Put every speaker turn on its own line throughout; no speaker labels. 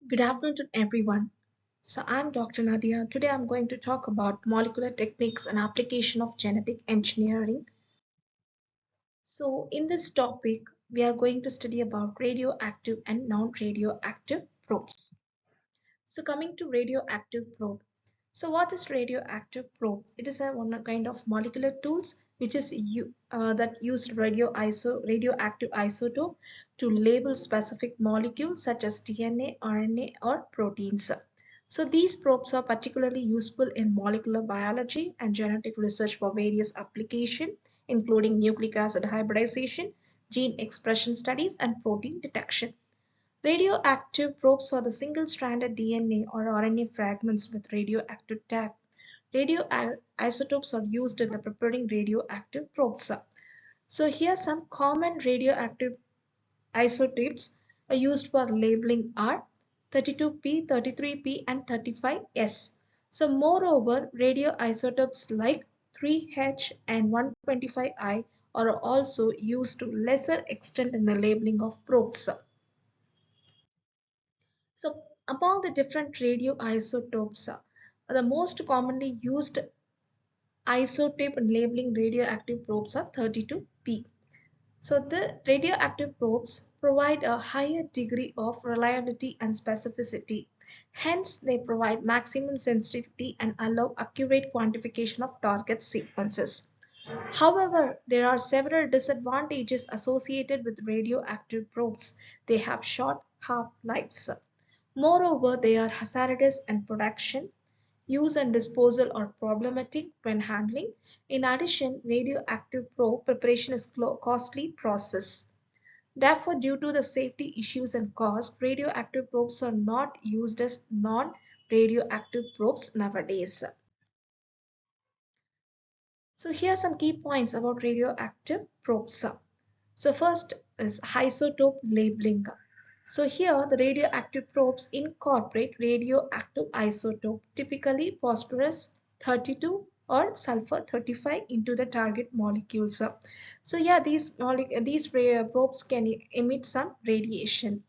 Good afternoon to everyone. I'm Dr. Nadia. Today I'm going to talk about molecular techniques and application of genetic engineering. In this topic, we are going to study about radioactive and non-radioactive probes. Coming to radioactive probe. What is radioactive probe? It is a one kind of molecular tools which is that use radioactive isotope to label specific molecules such as DNA, RNA, or proteins. So these probes are particularly useful in molecular biology and genetic research for various applications, including nucleic acid hybridization, gene expression studies, and protein detection. Radioactive probes are the single-stranded DNA or RNA fragments with radioactive tag. Radioisotopes are used in preparing radioactive probes. So here some common radioactive isotopes are used for labeling are 32P, 33P and 35S. So moreover, radioisotopes like 3H and 125I are also used to lesser extent in the labeling of probes. So among the different radioisotopes, the most commonly used isotope in labeling radioactive probes are 32P. So the radioactive probes provide a higher degree of reliability and specificity. Hence, they provide maximum sensitivity and allow accurate quantification of target sequences. However, there are several disadvantages associated with radioactive probes. They have short half-lives. Moreover, they are hazardous and production, use and disposal are problematic when handling. In addition, radioactive probe preparation is costly process. Therefore, due to the safety issues and cost, radioactive probes are not used as non-radioactive probes nowadays. So here are some key points about radioactive probes. So first is isotope labeling. So here the radioactive probes incorporate radioactive isotope, typically phosphorus 32 or sulfur 35 into the target molecules. So yeah, these probes can emit some radiation.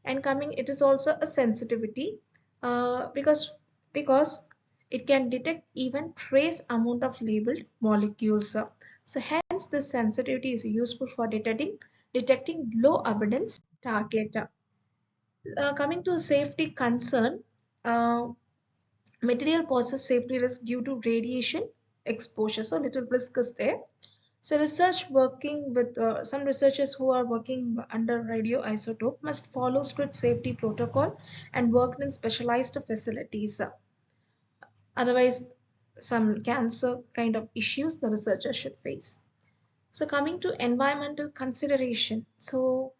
And coming, it is also a sensitivity because it can detect even trace amount of labeled molecules. So hence this sensitivity is useful for detecting low abundance target. Coming to safety concern, uh, material poses safety risk due to radiation exposure. So little risk is there. So research working with some researchers who are working under radioisotope must follow strict safety protocol and work in specialized facilities. Otherwise, some cancer kind of issues the researchers should face. So coming to environmental consideration. So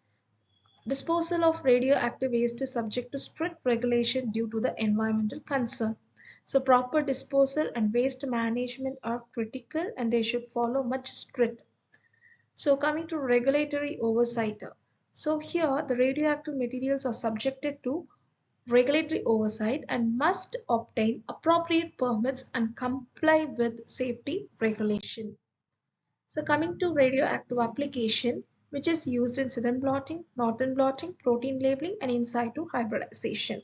disposal of radioactive waste is subject to strict regulation due to the environmental concern. So proper disposal and waste management are critical and they should follow much strict. So coming to regulatory oversight. So here the radioactive materials are subjected to regulatory oversight and must obtain appropriate permits and comply with safety regulation. So coming to radioactive application, which is used in southern blotting, northern blotting, protein labeling, and in situ hybridization.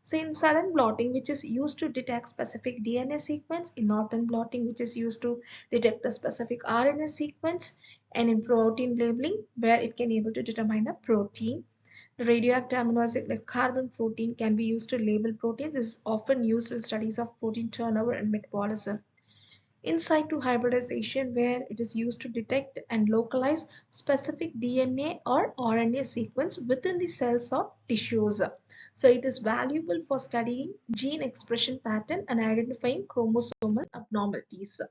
So in southern blotting, which is used to detect specific DNA sequence, in northern blotting, which is used to detect a specific RNA sequence, and in protein labeling, where it can able to determine a protein. The radioactive amino acid like carbon protein can be used to label proteins. This is often used in studies of protein turnover and metabolism. In situ hybridization, where it is used to detect and localize specific DNA or RNA sequence within the cells or tissues. So it is valuable for studying gene expression pattern and identifying chromosomal abnormalities.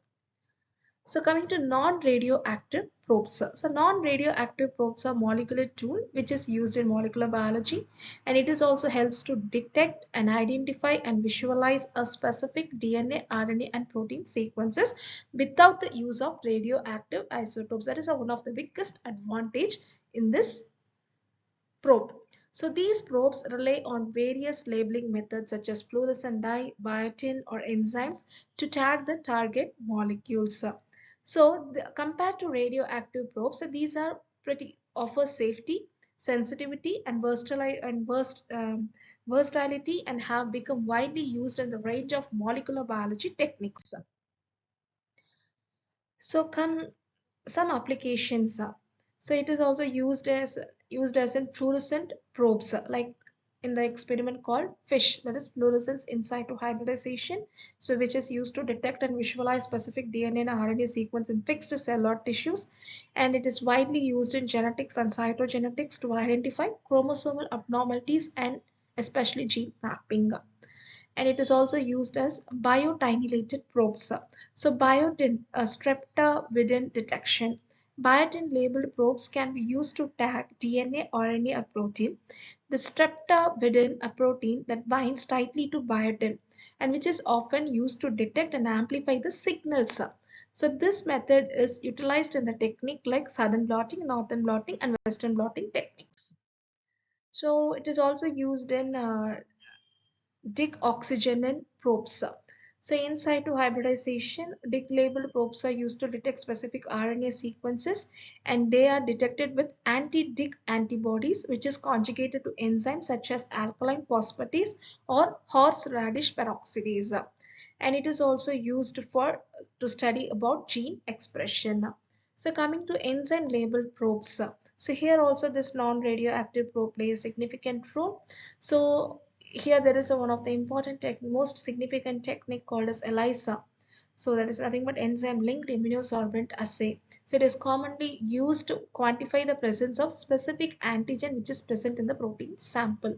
So coming to non-radioactive probes. So non-radioactive probes are molecular tool which is used in molecular biology, and it is also helps to detect and identify and visualize a specific DNA, RNA and protein sequences without the use of radioactive isotopes. That is one of the biggest advantage in this probe. So these probes rely on various labeling methods such as fluorescent dye, biotin or enzymes to tag the target molecules. So compared to radioactive probes, these are pretty offer safety, sensitivity, and versatility, and have become widely used in the range of molecular biology techniques. So come some applications. So it is also used as in fluorescent probes, like in the experiment called FISH, that is fluorescence in situ hybridization, so which is used to detect and visualize specific DNA and RNA sequence in fixed cellular tissues, and it is widely used in genetics and cytogenetics to identify chromosomal abnormalities and especially gene mapping, and it is also used as biotinylated probes. So biotin, streptavidin detection. Biotin labeled probes can be used to tag DNA, RNA, or protein. The streptavidin, a protein that binds tightly to biotin and which is often used to detect and amplify the signals. So this method is utilized in the technique like southern blotting, northern blotting, and western blotting techniques. So it is also used in Dick oxygenin probes. So in situ hybridization, Dick labeled probes are used to detect specific RNA sequences, and they are detected with anti-Dick antibodies which is conjugated to enzymes such as alkaline phosphatase or horseradish peroxidase. And it is also used for to study about gene expression. So coming to enzyme labeled probes. So here also this non-radioactive probe plays a significant role. So here there is one of the important most significant technique called as ELISA. So that is nothing but enzyme linked immunosorbent assay. So it is commonly used to quantify the presence of specific antigen which is present in the protein sample.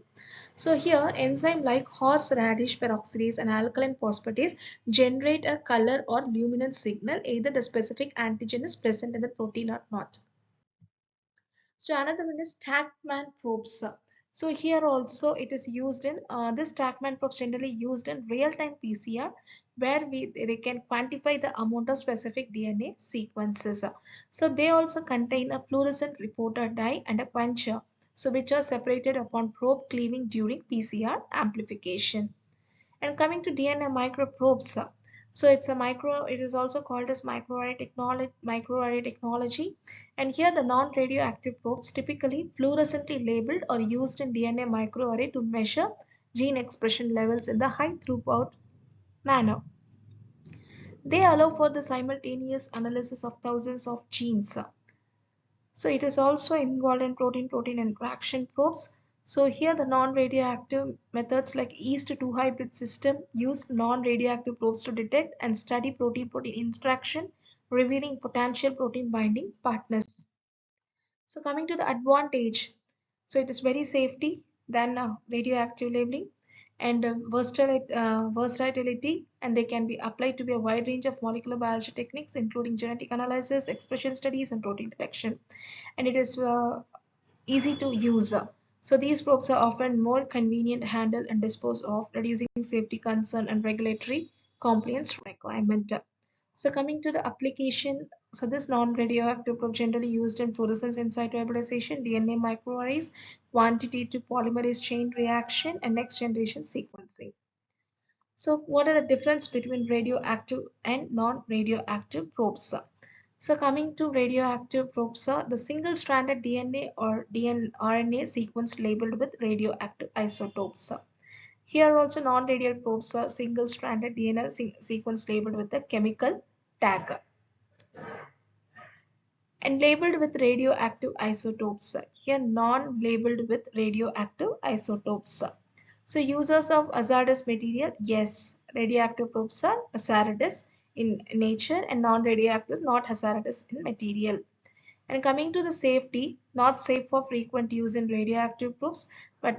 So here enzyme like horseradish peroxidase and alkaline phosphatase generate a color or luminance signal either the specific antigen is present in the protein or not. So another one is Stackman probes. So here also it is used in this Stackman probes generally used in real-time PCR where they can quantify the amount of specific DNA sequences. So they also contain a fluorescent reporter dye and a quencher, so which are separated upon probe cleaving during PCR amplification. And coming to DNA microprobes, so it is also called as microarray technology. And here the non-radioactive probes typically fluorescently labeled or used in DNA microarray to measure gene expression levels in the high throughput manner. They allow for the simultaneous analysis of thousands of genes. So it is also involved in protein-protein interaction probes. So here the non-radioactive methods like Yeast-2 hybrid system use non-radioactive probes to detect and study protein-protein interaction, revealing potential protein binding partners. So coming to the advantage, so it is very safety than radioactive labeling and versatility, and they can be applied to be a wide range of molecular biology techniques including genetic analysis, expression studies, and protein detection. And it is easy to use. So these probes are often more convenient to handle and dispose of, reducing safety concern and regulatory compliance requirement. So coming to the application, so this non-radioactive probe generally used in fluorescence in situ hybridization, DNA microarrays, quantitative polymerase chain reaction, and next generation sequencing. So what are the difference between radioactive and non-radioactive probes? So coming to radioactive probes are the single-stranded DNA or RNA sequence labeled with radioactive isotopes. Here also non-radioactive probes are single-stranded DNA sequence labeled with a chemical tag and labeled with radioactive isotopes. Here non-labeled with radioactive isotopes. So users of hazardous material, yes, radioactive probes are hazardous in nature and non-radioactive not hazardous in material. And coming to the safety, not safe for frequent use in radioactive probes, but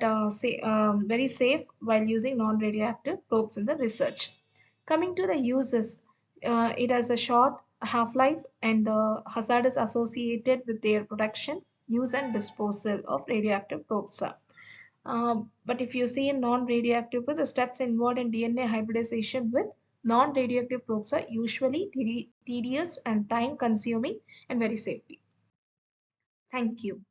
very safe while using non-radioactive probes in the research. Coming to the uses, it has a short half-life and the hazards associated with their production, use and disposal of radioactive probes. But if you see in non-radioactive probes, the steps involved in DNA hybridization with non-radioactive probes are usually tedious and time-consuming and very safety. Thank you.